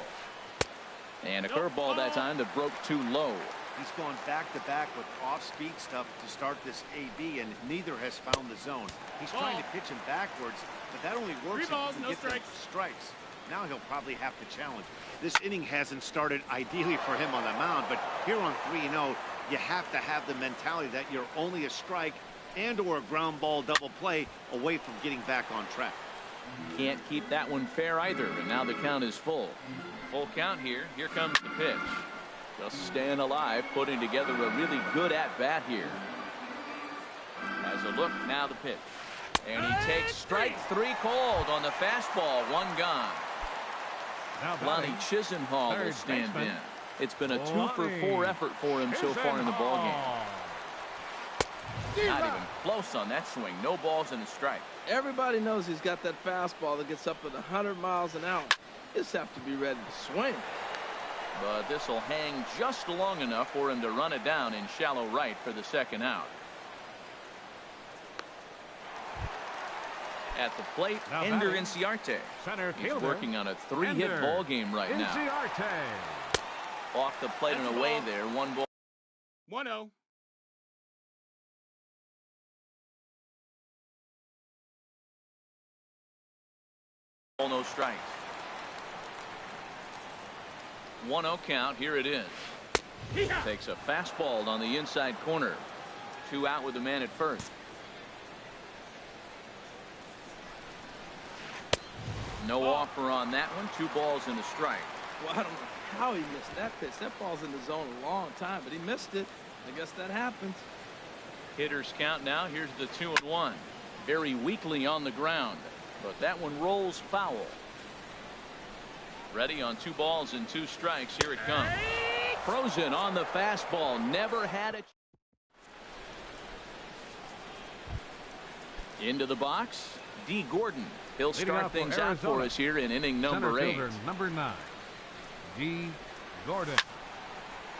Speaker 1: And a curveball that time that broke too low.
Speaker 4: He's gone back-to-back with off-speed stuff to start this AB, and neither has found the zone. He's trying to pitch him backwards, but that only works if he can get the strikes. Now he'll probably have to challenge. This inning hasn't started ideally for him on the mound, but here on 3-0, you have to have the mentality that you're only a strike and or a ground ball double play away from getting back on track.
Speaker 1: Can't keep that one fair either, and now the count is full. Full count here. Here comes the pitch. Just staying alive, putting together a really good at-bat here. Has a look, now the pitch. And he takes strike 3 called on the fastball, 1 gone. Lonnie Chisenhall will stand in. It's been a 2-for-4 effort for him so far in the ballgame. Not even close on that swing. No balls in the strike.
Speaker 2: Everybody knows he's got that fastball that gets up at 100 miles an hour. Just have to be ready to swing.
Speaker 1: But this will hang just long enough for him to run it down in shallow right for the second out. At the plate, Ender Inciarte. He's working on a 3-hit ball game right now. Off the plate and away there. 1 ball.
Speaker 5: 1-0.
Speaker 1: No strikes. 1-0 count. Here it is. Takes a fastball on the inside corner. 2 out with the man at first. No offer on that one. 2 balls and a strike.
Speaker 2: Well, I don't know how he missed that pitch. That ball's in the zone a long time, but he missed it. I guess that happens.
Speaker 1: Hitters count now. Here's the 2-1. very weakly on the ground, but that one rolls foul. Ready on 2 balls and 2 strikes. Here it comes. Frozen on the fastball. Never had it. Into the box. D. Gordon. He'll start things out for us here in inning number 8.
Speaker 3: Number 9, D. Gordon.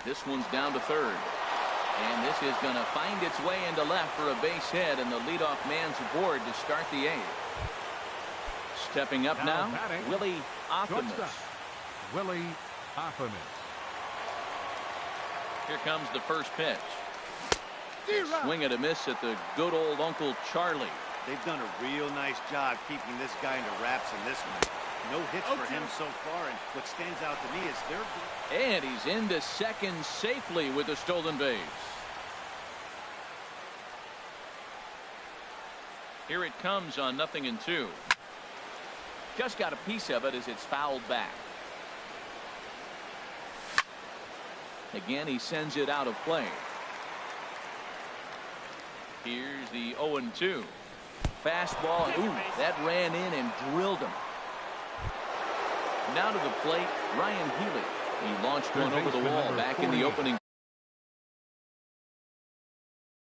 Speaker 1: This one's down to third. And this is going to find its way into left for a base hit, and the leadoff man's aboard to start the 8th. Stepping up now, Willie Optimus.
Speaker 3: Willie Optimus.
Speaker 1: Here comes the first pitch. Swing and a miss at the good old Uncle Charlie.
Speaker 4: They've done a real nice job keeping this guy into wraps in this one. No hits for him so far, and what stands out to me is
Speaker 1: and he's into second safely with the stolen base. Here it comes on 0-2. Just got a piece of it as it's fouled back. Again, he sends it out of play. Here's the 0-2. Fastball. Ooh, that ran in and drilled him. Now to the plate, Ryan Healy. He launched one over the wall back in the opening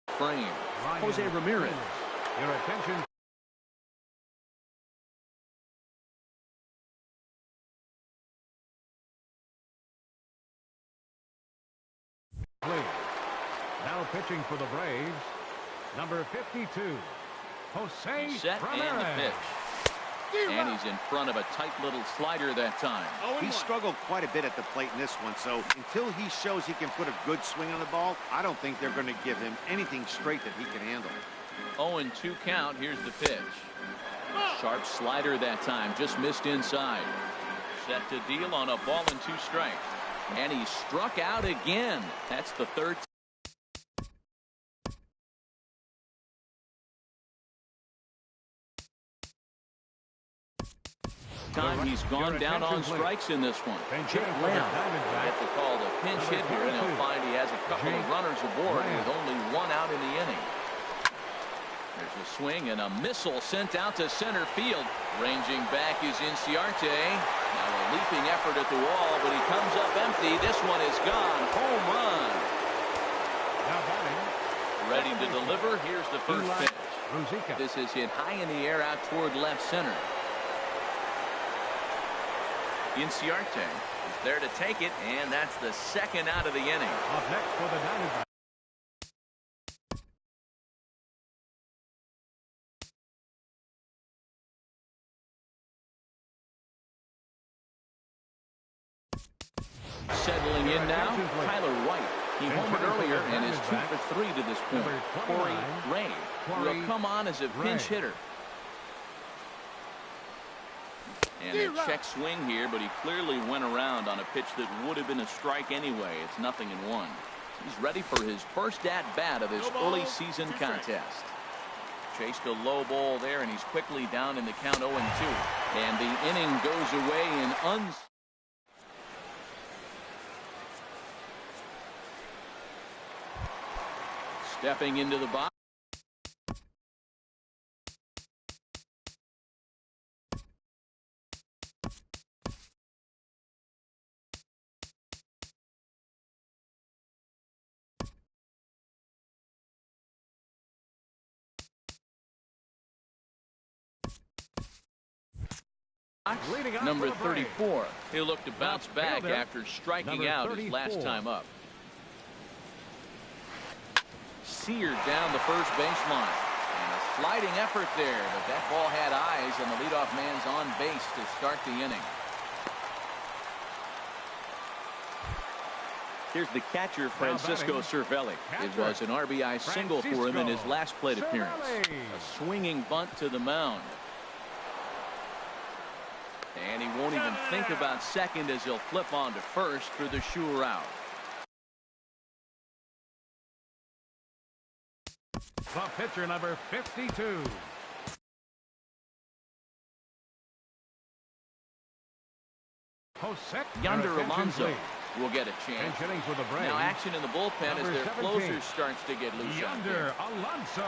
Speaker 1: frame. Jose Ramirez.
Speaker 3: Your attention. Please. Now pitching for the Braves, number 52, Jose
Speaker 1: set
Speaker 3: Ramirez.
Speaker 1: And the pitch. And he's in front of a tight little slider that time.
Speaker 4: He struggled quite a bit at the plate in this one, so until he shows he can put a good swing on the ball, I don't think they're going to give him anything straight that he can handle.
Speaker 1: 0-2 count. Here's the pitch. Sharp slider that time, just missed inside. Set to deal on a ball and 2 strikes. And he struck out again. That's the 3rd. Time he's gone down on strikes in this one. Jake Lamb will get the call to pinch hit here, and he'll find he has a couple of runners aboard with only 1 out in the inning. There's a swing and a missile sent out to center field. Ranging back is Inciarte. Now a leaping effort at the wall, but he comes up empty. This one is gone. Home run. Ready to deliver. Here's the first pitch. This is hit high in the air out toward left center. Inciarte is there to take it, and that's the 2nd out of the inning.
Speaker 3: Up next for the Diamondbacks.
Speaker 1: Settling in now, Tyler White. He homered earlier and is 2 for 3 to this point. Corey Ray will come on as a pinch hitter. And a check swing here, but he clearly went around on a pitch that would have been a strike anyway. It's 0-1. He's ready for his first at-bat of this early season contest. Chased a low ball there, and he's quickly down in the count 0-2. And the inning goes away in stepping into the box. Number 34. He'll look to bounce back after striking out his last time up. Seared down the first baseline. And a sliding effort there, but that ball had eyes, and the leadoff man's on base to start the inning. Here's the catcher, Francisco Cervelli. It was an RBI single for him in his last plate appearance. A swinging bunt to the mound. And he won't even think about second as he'll flip on to first for the sure out.
Speaker 3: The pitcher, number 52.
Speaker 1: Yonder Alonso will get a chance. Now action in the bullpen as their closer starts to get loose.
Speaker 3: Yonder Alonso.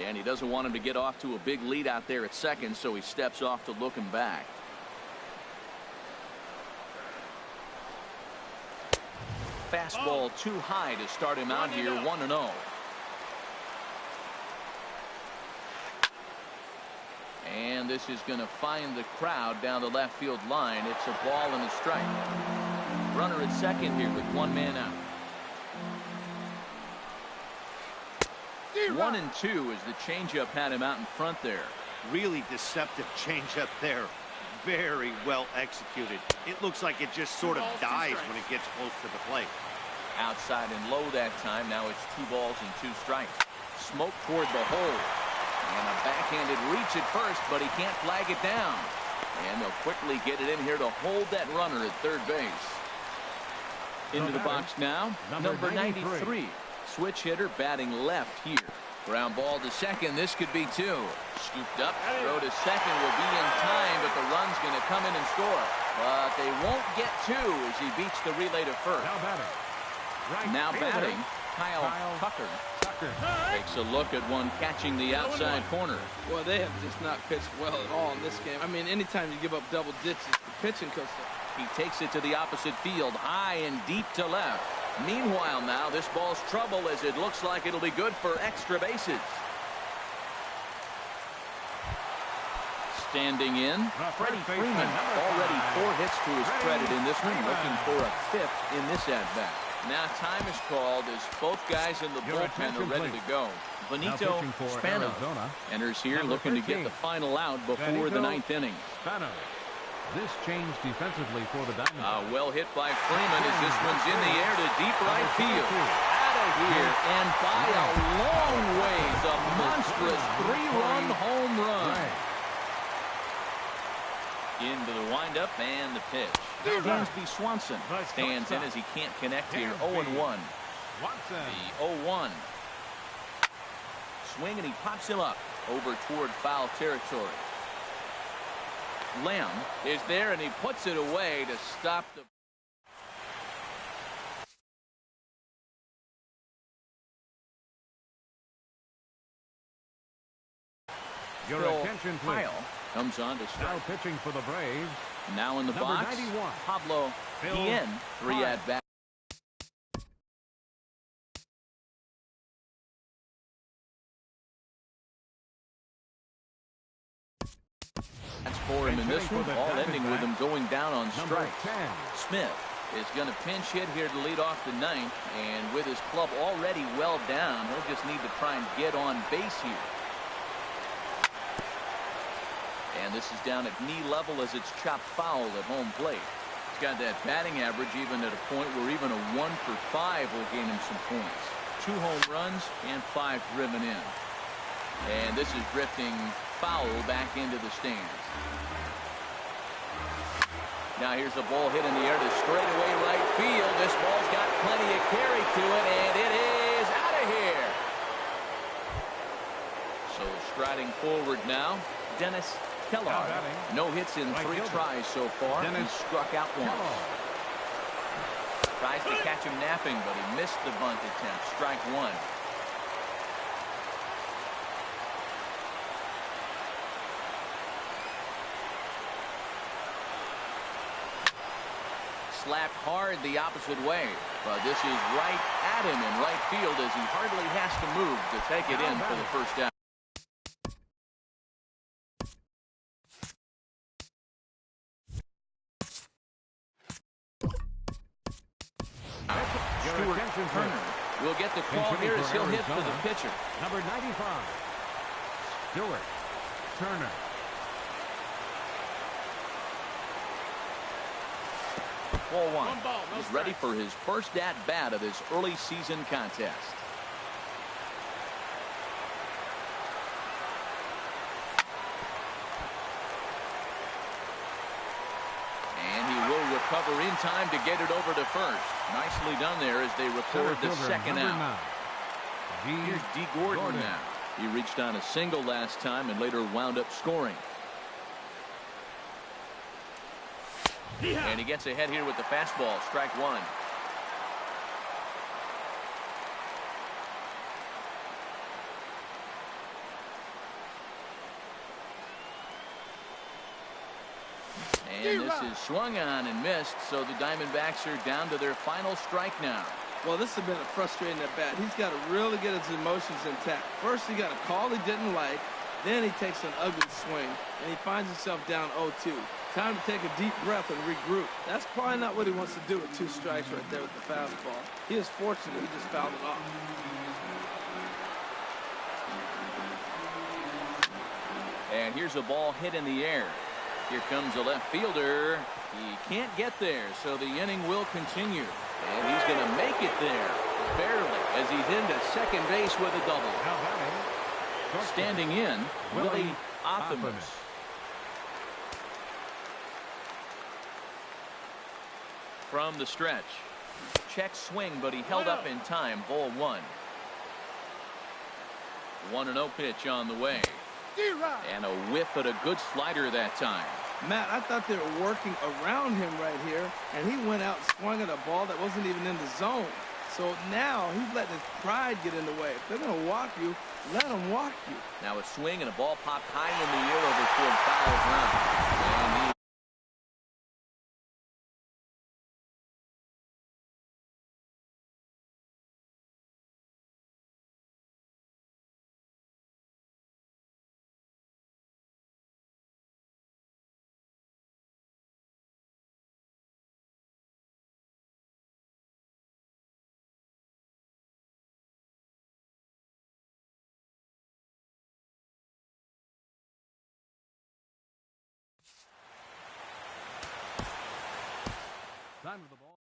Speaker 1: And he doesn't want him to get off to a big lead out there at second, so he steps off to look him back. Fastball too high to start him out here, 1-0. And this is going to find the crowd down the left field line. It's a ball and a strike. Runner at second here with one man out. 1-2 as the changeup had him out in front there.
Speaker 4: Really deceptive changeup there. Very well executed. It looks like it just sort of dies when it gets close to the plate.
Speaker 1: Outside and low that time. Now it's 2 balls and 2 strikes. Smoke toward the hole. And a backhanded reach at first, but he can't flag it down. And they'll quickly get it in here to hold that runner at third base. Into the box now, number 93. Switch hitter batting left here. Ground ball to second. This could be 2. Scooped up. Throw to second will be in time, but the run's going to come in and score. But they won't get 2 as he beats the relay to first. Now batting, Kyle Tucker. Takes a look at one catching the outside corner.
Speaker 2: Well, they have just not pitched well at all in this game. I mean, anytime you give up double digits, the pitching coach.
Speaker 1: He takes it to the opposite field, high and deep to left. Meanwhile, now this ball's trouble as it looks like it'll be good for extra bases. Standing in, Freddie Freeman. Already 4 hits to his credit in this one, looking for a 5th in this at-bat. Now time is called as both guys in the bullpen are ready to go. Benito Spano enters here looking to get the final out before the 9th inning.
Speaker 3: This changed defensively for the Diamondbacks.
Speaker 1: Well hit by Freeman as this one's in the air to deep right field. Out of here and by a long ways. A monstrous 3-run home run. Into the windup and the pitch. Dansby Swanson stands in as he can't connect here. 0-1. The 0-1. Swing and he pops him up over toward foul territory. Lamb is there and he puts it away to stop the.
Speaker 3: Your attention, please.
Speaker 1: Kyle comes on to start.
Speaker 3: Now pitching for the Braves.
Speaker 1: Now in the box,
Speaker 3: 91.
Speaker 1: Pablo Guillen, 3 at bat. That's for him in this one, all ending with him going down on strikes. Smith is going to pinch hit here to lead off the 9th, and with his club already well down, he'll just need to try and get on base here. And this is down at knee level as it's chopped foul at home plate. He's got that batting average even at a point where even a 1 for 5 will gain him some points. 2 home runs and 5 driven in. And this is drifting foul back into the stands. Now here's a ball hit in the air to straightaway right field. This ball's got plenty of carry to it, and it is out of here. So striding forward now, Dennis Kellogg. No hits in 3 tries so far. He struck out once. Tries to catch him napping, but he missed the bunt attempt. Strike 1. Slapped hard the opposite way, but this is right at him in right field as he hardly has to move to take it in for the first out. Stuart Turner will get the call here as he'll hit for the pitcher.
Speaker 3: Number 95, Stuart Turner.
Speaker 1: Ball 1. He's ready for his first at-bat of this early season contest. And he will recover in time to get it over to first. Nicely done there as they record the second out. Here's D. Gordon now. He reached on a single last time and later wound up scoring. And he gets ahead here with the fastball. Strike 1. And this is swung on and missed, so the Diamondbacks are down to their final strike now.
Speaker 2: Well, this has been a frustrating at bat. He's got to really get his emotions intact. First, he got a call he didn't like. Then he takes an ugly swing, and he finds himself down 0-2. Time to take a deep breath and regroup. That's probably not what he wants to do with 2 strikes right there with the fastball. He is fortunate he just fouled it off.
Speaker 1: And here's a ball hit in the air. Here comes a left fielder. He can't get there, so the inning will continue. And he's going to make it there, barely, as he's into second base with a double.
Speaker 3: Now batting,
Speaker 1: Standing in, Willie Athamas. From the stretch. Check swing, but he held up in time. Ball 1. 1-0 pitch on the way. And a whiff at a good slider that time.
Speaker 2: Matt, I thought they were working around him right here, and he went out swung at a ball that wasn't even in the zone. So now he's letting his pride get in the way. If they're going to walk you, let them walk you.
Speaker 1: Now a swing and a ball popped high in the air over toward foul ground. And he
Speaker 3: time of the ball.